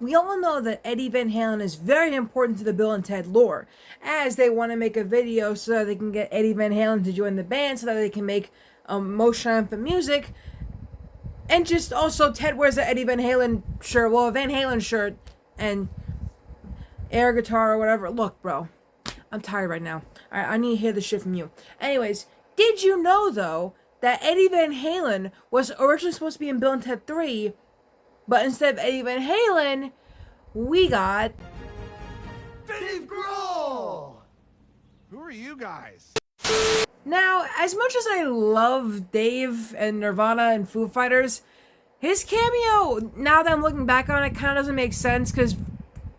We all know that Eddie Van Halen is very important to the Bill and Ted lore, as they want to make a video so that they can get Eddie Van Halen to join the band so that they can make most triumphant music. And just also, Ted wears the Eddie Van Halen shirt, well, a Van Halen shirt, and air guitar or whatever. Look, bro, I'm tired right now. Alright, I need to hear the shit from you. Anyways, did you know, though, that Eddie Van Halen was originally supposed to be in Bill and Ted 3, but instead of Eddie Van Halen, we got Dave Grohl! Who are you guys? Now, as much as I love Dave and Nirvana and Foo Fighters, his cameo, now that I'm looking back on it, kind of doesn't make sense because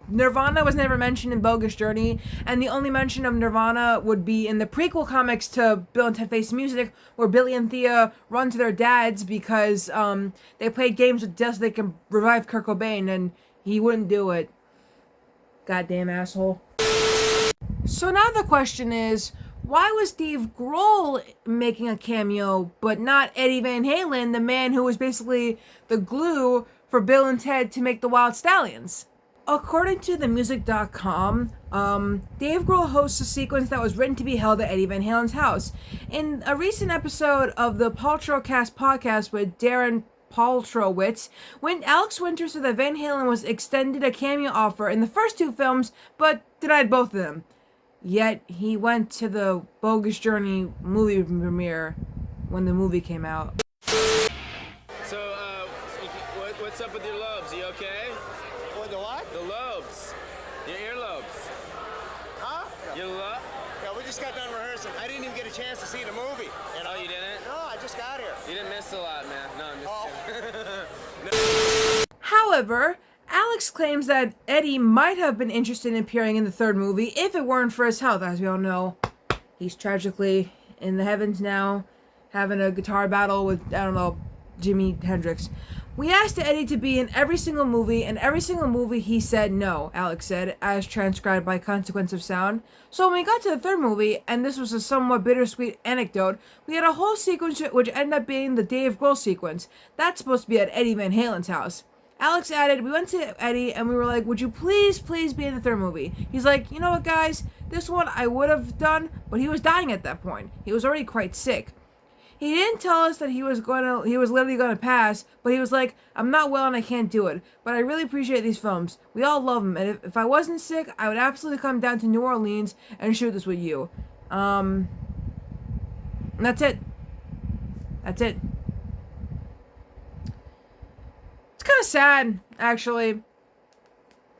Nirvana was never mentioned in Bogus Journey, and the only mention of Nirvana would be in the prequel comics to Bill and Ted Face Music, where Billy and Thea run to their dads because they played games with death so they can revive Kurt Cobain, and he wouldn't do it. Goddamn asshole. So now the question is, why was Dave Grohl making a cameo, but not Eddie Van Halen, the man who was basically the glue for Bill and Ted to make the Wild Stallions? According to themusic.com, Dave Grohl hosts a sequence that was written to be held at Eddie Van Halen's house. In a recent episode of the Paltrowcast podcast with Darren Paltrowitz, when Alex Winter said that Van Halen was extended a cameo offer in the first two films, but denied both of them. Yet he went to the Bogus Journey movie premiere when the movie came out. So, what's up with your lobes? You okay? What, the what? The lobes. Your earlobes. Huh? Your lo- Yeah, we just got done rehearsing. I didn't even get a chance to see the movie. Oh, you didn't? No, I just got here. You didn't miss a lot, man. No, I'm just Oh. However, Alex claims that Eddie might have been interested in appearing in the third movie if it weren't for his health. As we all know, he's tragically in the heavens now, having a guitar battle with, I don't know, Jimi Hendrix. We asked Eddie to be in every single movie, and every single movie he said no, Alex said, as transcribed by Consequence of Sound. So when we got to the third movie, and this was a somewhat bittersweet anecdote, we had a whole sequence which ended up being the Dave Grohl sequence. That's supposed to be at Eddie Van Halen's house. Alex added, we went to Eddie and we were like, would you please be in the third movie? He's like, you know what, guys? This one I would have done, but he was dying at that point. He was already quite sick. He didn't tell us that he was literally gonna pass, but he was like, I'm not well and I can't do it, but I really appreciate these films. We all love them, and if I wasn't sick, I would absolutely come down to New Orleans and shoot this with you. And that's it. That's it. It's kind of sad, actually.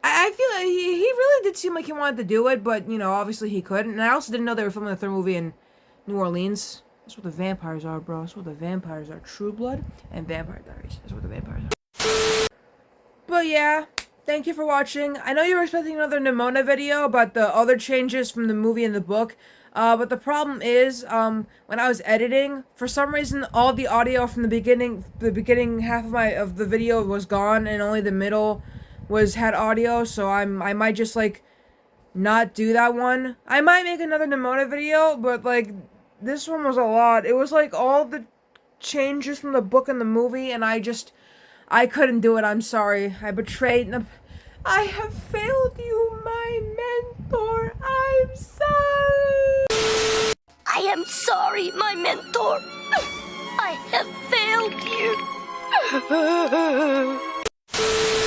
I feel like he really did seem like he wanted to do it, but, you know, obviously he couldn't. And I also didn't know they were filming the third movie in New Orleans. That's what the vampires are, bro. That's what the vampires are. True Blood and Vampire Diaries. That's what the vampires are. But yeah, thank you for watching. I know you were expecting another Nimona video about the other changes from the movie and the book. But the problem is, when I was editing, for some reason, all the audio from the beginning half of the video was gone, and only the middle had audio. So I might just like not do that one. I might make another Nimona video, but like this one was a lot. It was like all the changes from the book and the movie, and I couldn't do it. I'm sorry. I betrayed. I have failed you, my mentor. I'm sorry. I am sorry, my mentor. I have failed you.